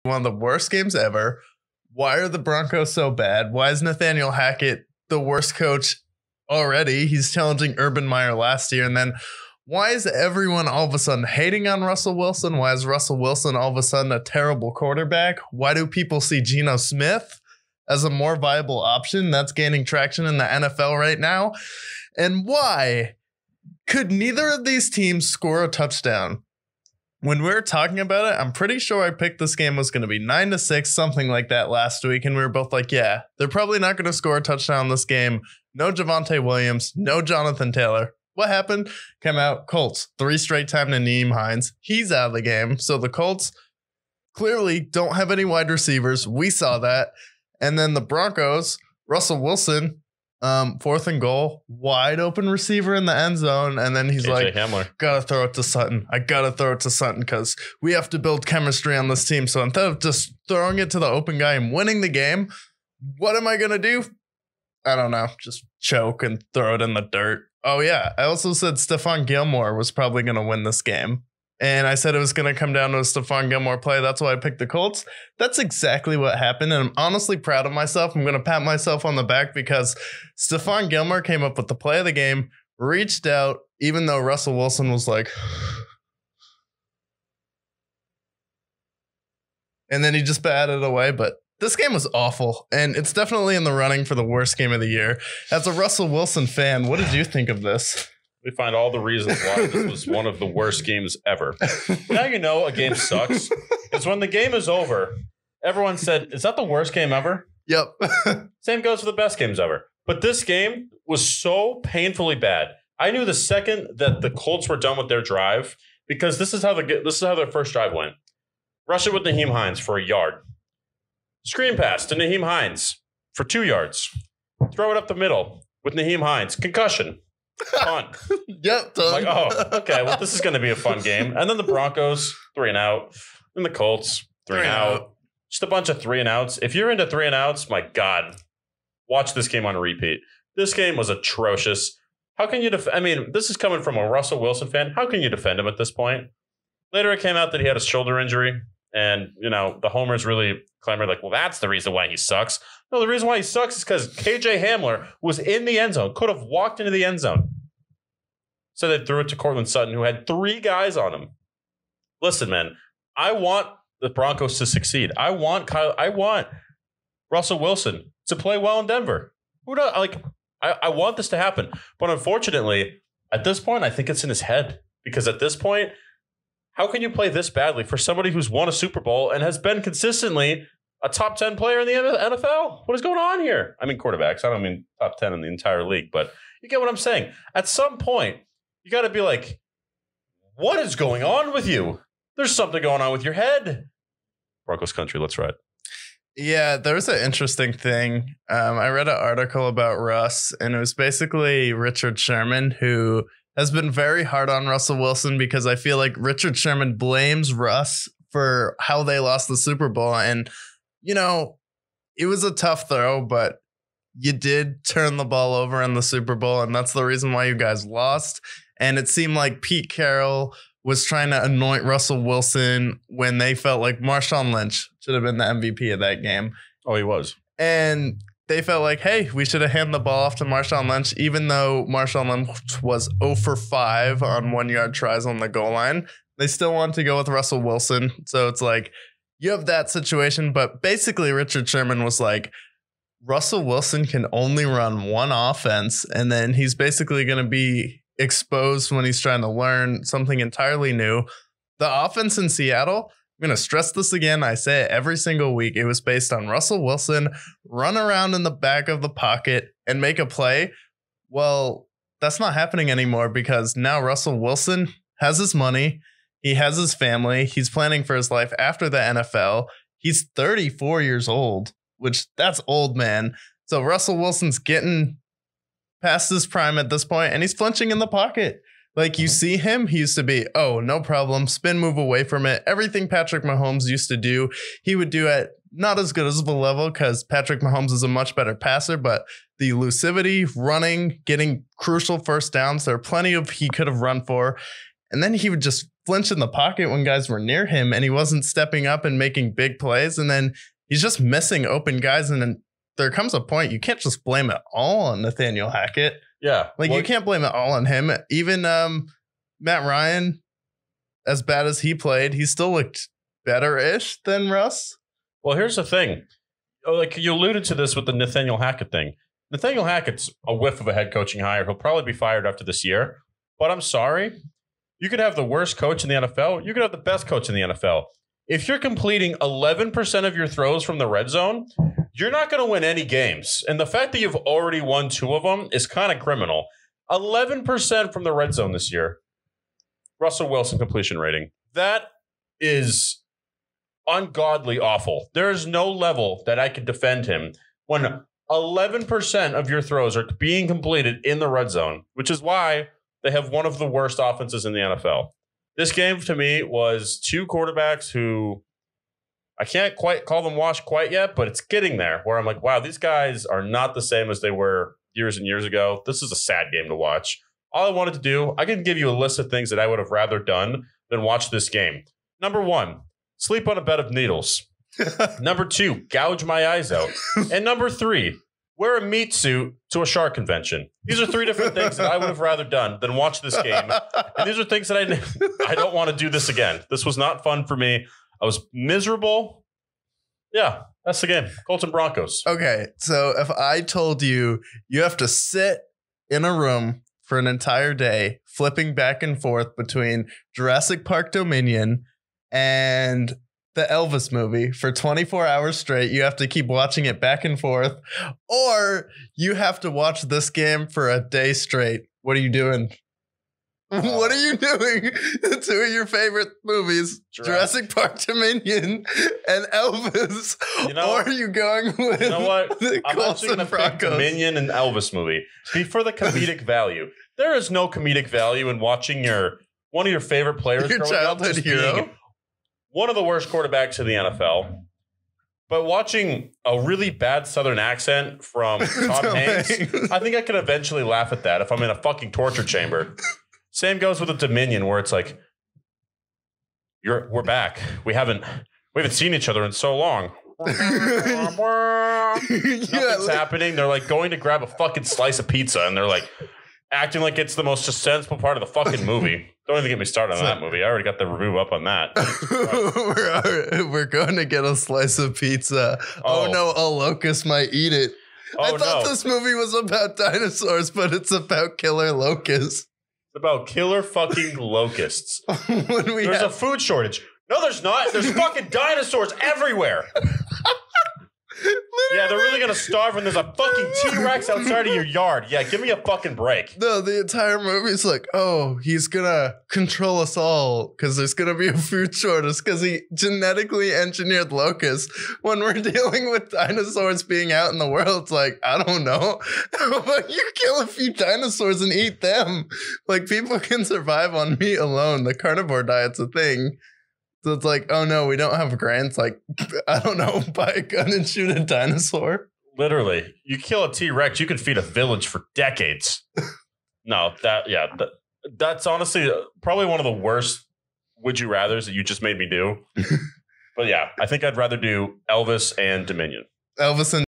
One of the worst games ever. Why are the Broncos so bad? Why is Nathaniel Hackett the worst coach already? He's challenging Urban Meyer last year. And then why is everyone all of a sudden hating on Russell Wilson? Why is Russell Wilson all of a sudden a terrible quarterback? Why do people see Geno Smith as a more viable option that's gaining traction in the NFL right now? And why could neither of these teams score a touchdown? When we were talking about it, I'm pretty sure I picked this game was going to be 9-6, something like that last week. And we were both like, yeah, they're probably not going to score a touchdown this game. No Javonte Williams, no Jonathan Taylor. What happened? Came out, Colts, 3 straight time to Nyheim Hines. He's out of the game. So the Colts clearly don't have any wide receivers. We saw that. And then the Broncos, Russell Wilson, 4th and goal, wide open receiver in the end zone. And then he's like, Hamler. Gotta throw it to Sutton. I gotta throw it to Sutton because we have to build chemistry on this team. So instead of just throwing it to the open guy and winning the game, what am I gonna do? I don't know. Just choke and throw it in the dirt. Oh, yeah. I also said Stephon Gilmore was probably going to win this game. And I said it was going to come down to a Stephon Gilmore play. That's why I picked the Colts. That's exactly what happened. And I'm honestly proud of myself. I'm going to pat myself on the back because Stephon Gilmore came up with the play of the game, reached out, even though Russell Wilson was like, and then he just batted it away. But this game was awful, and it's definitely in the running for the worst game of the year. As a Russell Wilson fan, what did you think of this? We find all the reasons why this was one of the worst games ever. Now you know a game sucks. It's when the game is over, everyone said, is that the worst game ever? Yep. Same goes for the best games ever. But this game was so painfully bad. I knew the second that the Colts were done with their drive, because this is how their first drive went. Rush it with Nyheim Hines for a yard. Screen pass to Nyheim Hines for 2 yards. Throw it up the middle with Nyheim Hines. Concussion. Fun. Yep. Done. Like, oh, okay. Well, this is going to be a fun game. And then the Broncos, 3 and out. And the Colts, 3 and out. Just a bunch of 3 and outs. If you're into 3 and outs, my God, watch this game on repeat. This game was atrocious. How can you I mean, this is coming from a Russell Wilson fan. How can you defend him at this point? Later, it came out that he had a shoulder injury. And, you know, the homers really clamored like, well, that's the reason why he sucks. No, the reason why he sucks is because KJ Hamler was in the end zone, could have walked into the end zone. So they threw it to Courtland Sutton, who had 3 guys on him. Listen, man, I want the Broncos to succeed. I want Russell Wilson to play well in Denver. I want this to happen. But unfortunately, at this point, I think it's in his head. Because at this point, how can you play this badly for somebody who's won a Super Bowl and has been consistently a top 10 player in the NFL? What is going on here? I mean, quarterbacks. I don't mean top 10 in the entire league, but you get what I'm saying. At some point, you got to be like, what is going on with you? There's something going on with your head. Broncos country, let's ride. Yeah, there was an interesting thing. I read an article about Russ, and it was basically Richard Sherman, who has been very hard on Russell Wilson because I feel like Richard Sherman blames Russ for how they lost the Super Bowl. And, you know, it was a tough throw, but you did turn the ball over in the Super Bowl, and that's the reason why you guys lost. And it seemed like Pete Carroll was trying to anoint Russell Wilson when they felt like Marshawn Lynch should have been the MVP of that game. Oh, he was. And they felt like, hey, we should have handed the ball off to Marshawn Lynch, even though Marshawn Lynch was 0 for 5 on 1-yard tries on the goal line. They still want to go with Russell Wilson. So it's like, you have that situation. But basically, Richard Sherman was like, Russell Wilson can only run one offense, and then he's basically going to be exposed when he's trying to learn something entirely new. The offense in Seattle, I'm going to stress this again. I say it every single week. It was based on Russell Wilson run around in the back of the pocket and make a play. Well, that's not happening anymore because now Russell Wilson has his money. He has his family. He's planning for his life after the NFL. He's 34 years old, which that's old, man. So Russell Wilson's getting past his prime at this point, and he's flinching in the pocket. Like, you see him, he used to be, oh, no problem, spin move away from it. Everything Patrick Mahomes used to do, he would do at not as good as the level because Patrick Mahomes is a much better passer, but the elusivity, running, getting crucial first downs, there are plenty of he could have run for. And then he would just flinch in the pocket when guys were near him and he wasn't stepping up and making big plays. And then he's just missing open guys. And then there comes a point you can't just blame it all on Nathaniel Hackett. Yeah. Like you can't blame it all on him. Even Matt Ryan, as bad as he played, he still looked better-ish than Russ. Well, here's the thing. Like you alluded to this with the Nathaniel Hackett thing. Nathaniel Hackett's a whiff of a head coaching hire. He'll probably be fired after this year. But I'm sorry. You could have the worst coach in the NFL. You could have the best coach in the NFL. If you're completing 11% of your throws from the red zone, you're not going to win any games. And the fact that you've already won 2 of them is kind of criminal. 11% from the red zone this year. Russell Wilson completion rating. That is ungodly awful. There is no level that I could defend him when 11% of your throws are being completed in the red zone, which is why they have one of the worst offenses in the NFL. This game to me was 2 quarterbacks who I can't quite call them washed quite yet, but it's getting there where I'm like, wow, these guys are not the same as they were years and years ago. This is a sad game to watch. All I wanted to do, I can give you a list of things that I would have rather done than watch this game. Number 1, sleep on a bed of needles. Number 2, gouge my eyes out. And number 3, wear a meat suit to a shark convention. These are 3 different things that I would have rather done than watch this game. And these are things that I don't want to do this again. This was not fun for me. I was miserable. Yeah, that's the game. Colts and Broncos. Okay, so if I told you you have to sit in a room for an entire day, flipping back and forth between Jurassic Park Dominion and the Elvis movie for 24 hours straight, you have to keep watching it back and forth, or you have to watch this game for a day straight. What are you doing? What are you doing? 2 of your favorite movies, Jurassic Park Dominion and Elvis. Or are you going with what? The I'm Colts actually going to pick Dominion and Elvis movie. See, for the comedic value. There is no comedic value in watching one of your favorite players, your childhood hero, one of the worst quarterbacks in the NFL. But watching a really bad Southern accent from Tom Hanks, I think I could eventually laugh at that if I'm in a fucking torture chamber. Same goes with the Dominion, where it's like, we're back. We haven't seen each other in so long. Nothing's happening. They're like going to grab a fucking slice of pizza, and they're like acting like it's the most suspenseful part of the fucking movie. Don't even get me started on that movie. I already got the review up on that. We're going to get a slice of pizza. Oh no, a locust might eat it. I thought this movie was about dinosaurs, but it's about killer locusts. About killer fucking locusts. There's a food shortage. No, there's not. There's fucking dinosaurs everywhere. Yeah, they're really going to starve when there's a fucking T-Rex outside of your yard. Yeah, give me a fucking break. No, the entire movie's like, oh, he's going to control us all because there's going to be a food shortage because he genetically engineered locusts. When we're dealing with dinosaurs being out in the world, it's like, I don't know. But you kill a few dinosaurs and eat them. Like, people can survive on meat alone. The carnivore diet's a thing. So it's like, oh no, we don't have grants. Like, I don't know, buy a gun and shoot a dinosaur. Literally, you kill a T-Rex, you could feed a village for decades. No, that's honestly probably one of the worst would you rathers that you just made me do. But yeah, I think I'd rather do Elvis and Dominion. Elvis and